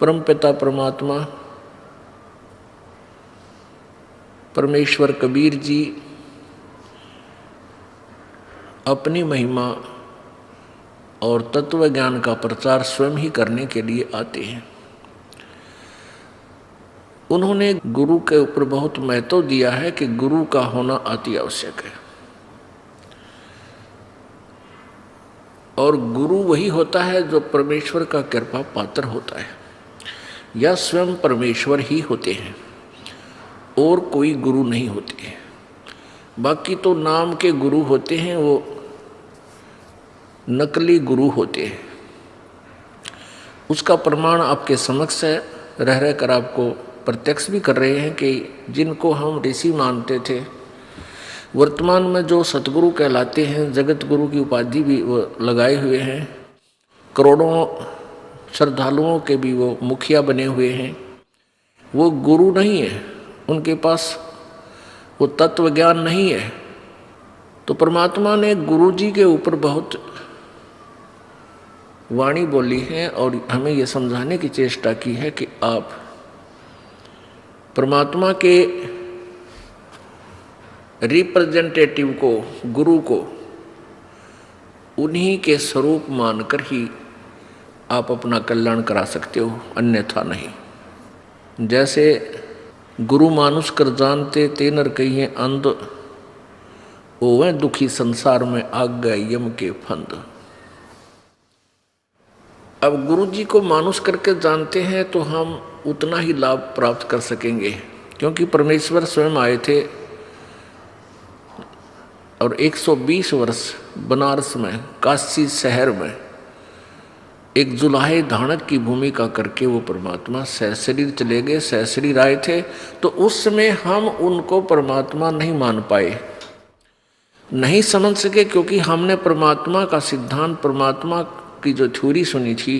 परमपिता परमात्मा परमेश्वर कबीर जी अपनी महिमा और तत्व ज्ञान का प्रचार स्वयं ही करने के लिए आते हैं। उन्होंने गुरु के ऊपर बहुत महत्व दिया है कि गुरु का होना अति आवश्यक है, और गुरु वही होता है जो परमेश्वर का कृपा पात्र होता है, या स्वयं परमेश्वर ही होते हैं और कोई गुरु नहीं होते हैं। बाकी तो नाम के गुरु होते हैं, वो नकली गुरु होते हैं। उसका प्रमाण आपके समक्ष है, रह रहकर आपको प्रत्यक्ष भी कर रहे हैं कि जिनको हम ऋषि मानते थे, वर्तमान में जो सतगुरु कहलाते हैं, जगत गुरु की उपाधि भी वो लगाए हुए हैं, करोड़ों श्रद्धालुओं के भी वो मुखिया बने हुए हैं, वो गुरु नहीं है, उनके पास वो तत्व ज्ञान नहीं है। तो परमात्मा ने गुरु जी के ऊपर बहुत वाणी बोली है और हमें ये समझाने की चेष्टा की है कि आप परमात्मा के रिप्रेजेंटेटिव को, गुरु को, उन्हीं के स्वरूप मानकर ही आप अपना कल्याण करा सकते हो, अन्यथा नहीं। जैसे गुरु मानुष कर जानते ते नर कहिए अंध, ओवे दुखी संसार में आग गए यम के फंद। अब गुरु जी को मानुष करके जानते हैं तो हम उतना ही लाभ प्राप्त कर सकेंगे, क्योंकि परमेश्वर स्वयं आए थे और 120 वर्ष बनारस में, काशी शहर में एक जुलाहे धानक की भूमिका करके वो परमात्मा सहशरीर चले गए, सहशरीर आए थे। तो उस समय हम उनको परमात्मा नहीं मान पाए, नहीं समझ सके, क्योंकि हमने परमात्मा का सिद्धांत, परमात्मा की जो थ्योरी सुनी थी,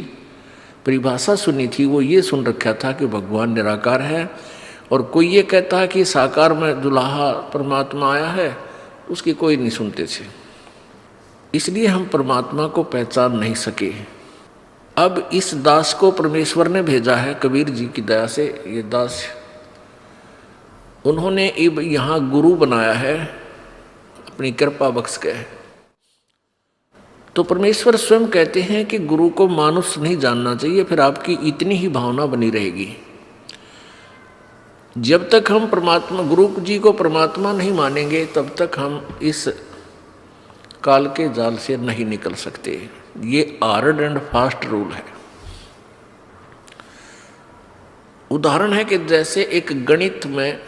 परिभाषा सुनी थी, वो ये सुन रखा था कि भगवान निराकार है, और कोई ये कहता है कि साकार में दुल्हा परमात्मा आया है, उसकी कोई नहीं सुनते थे। इसलिए हम परमात्मा को पहचान नहीं सके। अब इस दास को परमेश्वर ने भेजा है, कबीर जी की दया से ये दास, उन्होंने अब यहाँ गुरु बनाया है अपनी कृपा बख्श के। तो परमेश्वर स्वयं कहते हैं कि गुरु को मानुष नहीं जानना चाहिए, फिर आपकी इतनी ही भावना बनी रहेगी। जब तक हम परमात्मा, गुरु जी को परमात्मा नहीं मानेंगे, तब तक हम इस काल के जाल से नहीं निकल सकते। ये हार्ड एंड फास्ट रूल है। उदाहरण है कि जैसे एक गणित में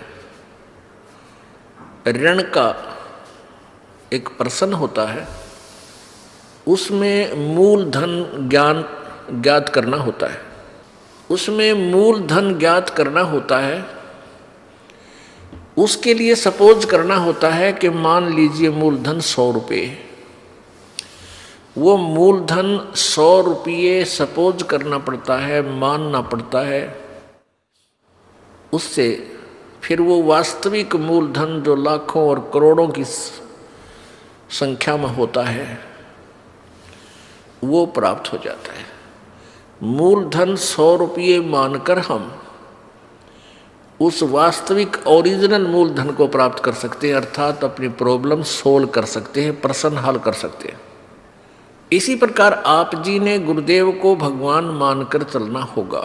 ऋण का एक प्रश्न होता है, उसमें मूलधन ज्ञात करना होता है, उसमें मूलधन ज्ञात करना होता है। उसके लिए सपोज करना होता है कि मान लीजिए मूलधन 100 रुपये, वो मूलधन 100 रुपये सपोज करना पड़ता है, मानना पड़ता है। उससे फिर वो वास्तविक मूलधन जो लाखों और करोड़ों की संख्या में होता है, वो प्राप्त हो जाता है। मूलधन 100 रुपये मानकर हम उस वास्तविक ओरिजिनल मूलधन को प्राप्त कर सकते हैं, अर्थात अपनी प्रॉब्लम सोल्व कर सकते हैं, प्रश्न हल कर सकते हैं। इसी प्रकार आप जी ने गुरुदेव को भगवान मानकर चलना होगा,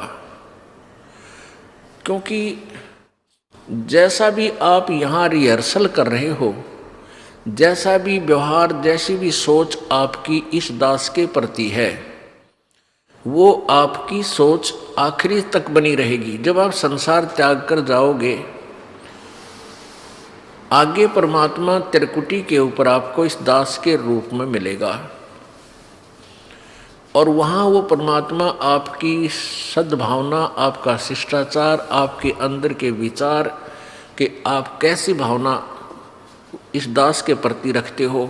क्योंकि जैसा भी आप यहाँ रिहर्सल कर रहे हो, जैसा भी व्यवहार, जैसी भी सोच आपकी इस दास के प्रति है, वो आपकी सोच आखिरी तक बनी रहेगी। जब आप संसार त्याग कर जाओगे, आगे परमात्मा त्रिकुटी के ऊपर आपको इस दास के रूप में मिलेगा, और वहाँ वो परमात्मा आपकी सद्भावना, आपका शिष्टाचार, आपके अंदर के विचार कि आप कैसी भावना इस दास के प्रति रखते हो,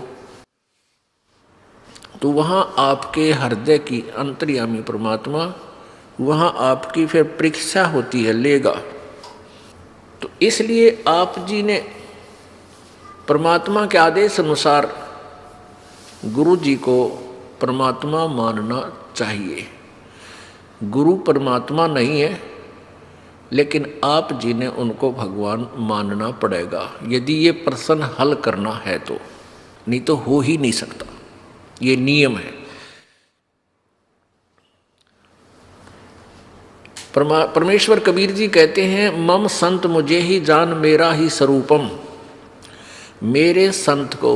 तो वहाँ आपके हृदय की अंतर्यामी परमात्मा वहाँ आपकी फिर परीक्षा होती है, लेगा। तो इसलिए आप जी ने परमात्मा के आदेश अनुसार गुरु जी को परमात्मा मानना चाहिए। गुरु परमात्मा नहीं है, लेकिन आप जी ने उनको भगवान मानना पड़ेगा यदि ये प्रश्न हल करना है तो, नहीं तो हो ही नहीं सकता, ये नियम है। परमेश्वर कबीर जी कहते हैं, मम संत मुझे ही जान मेरा ही स्वरूपम। मेरे संत को,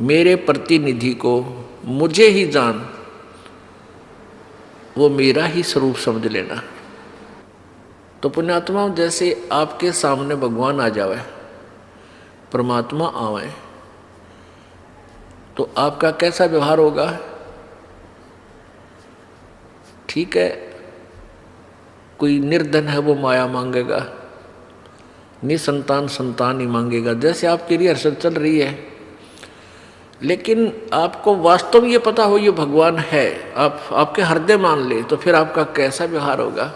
मेरे प्रतिनिधि को मुझे ही जान, वो मेरा ही स्वरूप समझ लेना। तो पुण्यात्मा, जैसे आपके सामने भगवान आ जावे, परमात्मा आवे, तो आपका कैसा व्यवहार होगा? ठीक है, कोई निर्धन है वो माया मांगेगा, निसंतान संतान ही मांगेगा, जैसे आपकी रिहर्सल चल रही है। लेकिन आपको वास्तव में ये पता हो ये भगवान है, आप आपके हृदय मान ले, तो फिर आपका कैसा व्यवहार होगा?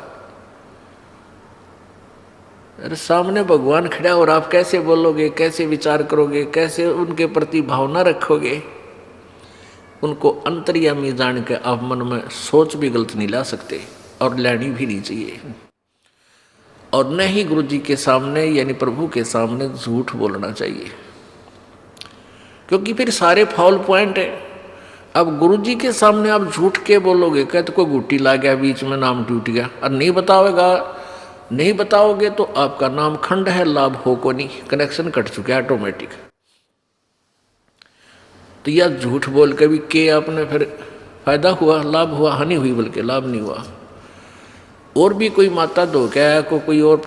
अरे सामने भगवान खड़ा और आप कैसे बोलोगे, कैसे विचार करोगे, कैसे उनके प्रति भावना रखोगे? उनको अंतर्यामी जान के आप मन में सोच भी गलत नहीं ला सकते और लेनी भी नहीं चाहिए। और न ही गुरु जी के सामने यानी प्रभु के सामने झूठ बोलना चाहिए, क्योंकि फिर सारे फाउल पॉइंट है। अब गुरु जी के सामने आप झूठ के बोलोगे, कहते कोई गुट्टी ला गया बीच में, नाम टूट गया, और नहीं बताओगे तो आपका नाम खंड है, लाभ हो को नहीं, कनेक्शन कट चुका है ऑटोमेटिक। तो यह झूठ बोल के भी के आपने फिर फायदा हुआ, लाभ हुआ, हानि हुई, बल्कि लाभ नहीं हुआ। और भी कोई माता धोखा को कोई और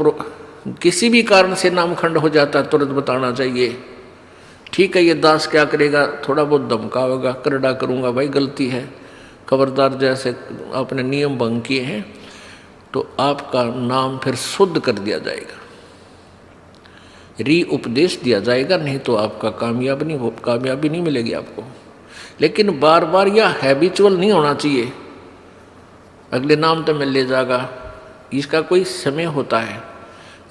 किसी भी कारण से नाम खंड हो जाता है, तुरंत बताना चाहिए। ठीक है, ये दास क्या करेगा, थोड़ा बहुत धमकावेगा, करड़ा करूँगा, भाई गलती है, खबरदार, जैसे आपने नियम भंग किए हैं, तो आपका नाम फिर शुद्ध कर दिया जाएगा, री उपदेश दिया जाएगा, नहीं तो आपका कामयाबी नहीं मिलेगी आपको। लेकिन बार बार यह हैबिचुअल नहीं होना चाहिए, अगले नाम तो मिल ले जाएगा, इसका कोई समय होता है,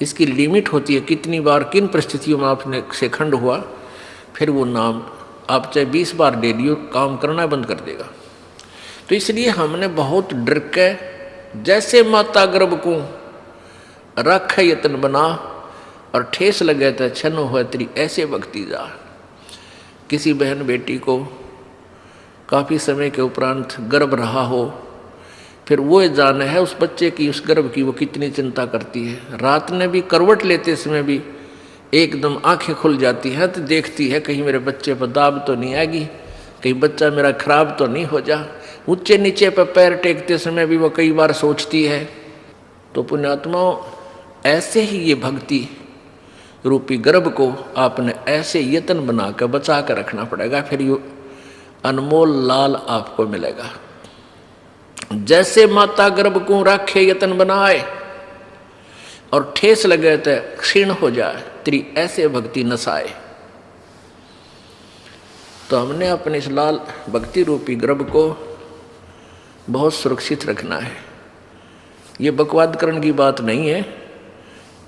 इसकी लिमिट होती है, कितनी बार किन परिस्थितियों में आपने से खंड हुआ, फिर वो नाम आप चाहे 20 बार ले लियो, काम करना बंद कर देगा। तो इसलिए हमने बहुत डर के, जैसे माता गर्भ को रख यत्न बना और ठेस लगे तो छन हो तेरी ऐसे भक्ति जा। किसी बहन बेटी को काफ़ी समय के उपरांत गर्भ रहा हो, फिर वो जाने है उस बच्चे की, उस गर्भ की वो कितनी चिंता करती है। रात में भी करवट लेते समय भी एकदम आंखें खुल जाती हैं, तो देखती है कहीं मेरे बच्चे पर दाब तो नहीं आएगी, कहीं बच्चा मेरा खराब तो नहीं हो जा। ऊंचे नीचे पर पैर टेकते समय भी वो कई बार सोचती है। तो पुण्यात्माओं, ऐसे ही ये भक्ति रूपी गर्भ को आपने ऐसे यत्न बनाकर बचा कर रखना पड़ेगा, फिर ये अनमोल लाल आपको मिलेगा। जैसे माता गर्भ को रखे यत्न बनाए और ठेस लगे तो क्षीण हो जाए, तेरी ऐसे भक्ति नसाए। तो हमने अपने इस लाल भक्ति रूपी गर्भ को बहुत सुरक्षित रखना है। ये बकवाद करने की बात नहीं है,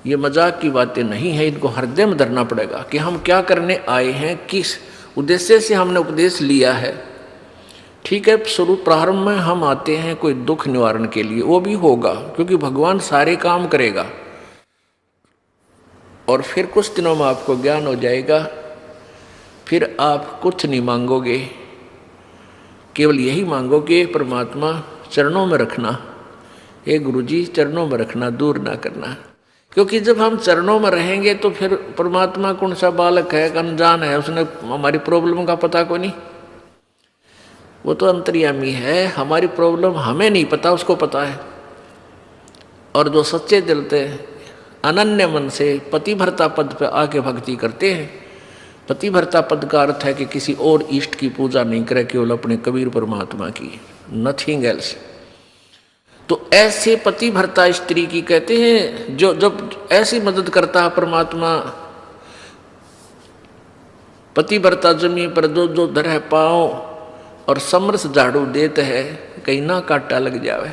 ये मजाक की बातें नहीं है, इनको हृदय में धरना पड़ेगा कि हम क्या करने आए हैं, किस उद्देश्य से हमने उपदेश लिया है। ठीक है, शुरू प्रारंभ में हम आते हैं कोई दुख निवारण के लिए, वो भी होगा क्योंकि भगवान सारे काम करेगा, और फिर कुछ दिनों में आपको ज्ञान हो जाएगा, फिर आप कुछ नहीं मांगोगे, केवल यही मांगोगे परमात्मा चरणों में रखना, हे गुरुजी चरणों में रखना, दूर ना करना। क्योंकि जब हम चरणों में रहेंगे तो फिर परमात्मा कौन सा बालक है, अनजान है, उसने हमारी प्रॉब्लम का पता को नहीं, वो तो अंतर्यामी है, हमारी प्रॉब्लम हमें नहीं पता, उसको पता है। और जो सच्चे दिल से अनन्य मन से पतिभरता पद पर आके भक्ति करते हैं, पतिभरता पद का अर्थ है कि किसी और इष्ट की पूजा नहीं करे, केवल अपने कबीर परमात्मा की, नथिंग एल्स। तो ऐसे पतिभरता स्त्री की कहते हैं, जो जब ऐसी मदद करता है परमात्मा, पतिभरता जमीन पर जो धर है पाँव और समरस झाड़ू देते हैं, कहीं ना काटा लग जावे।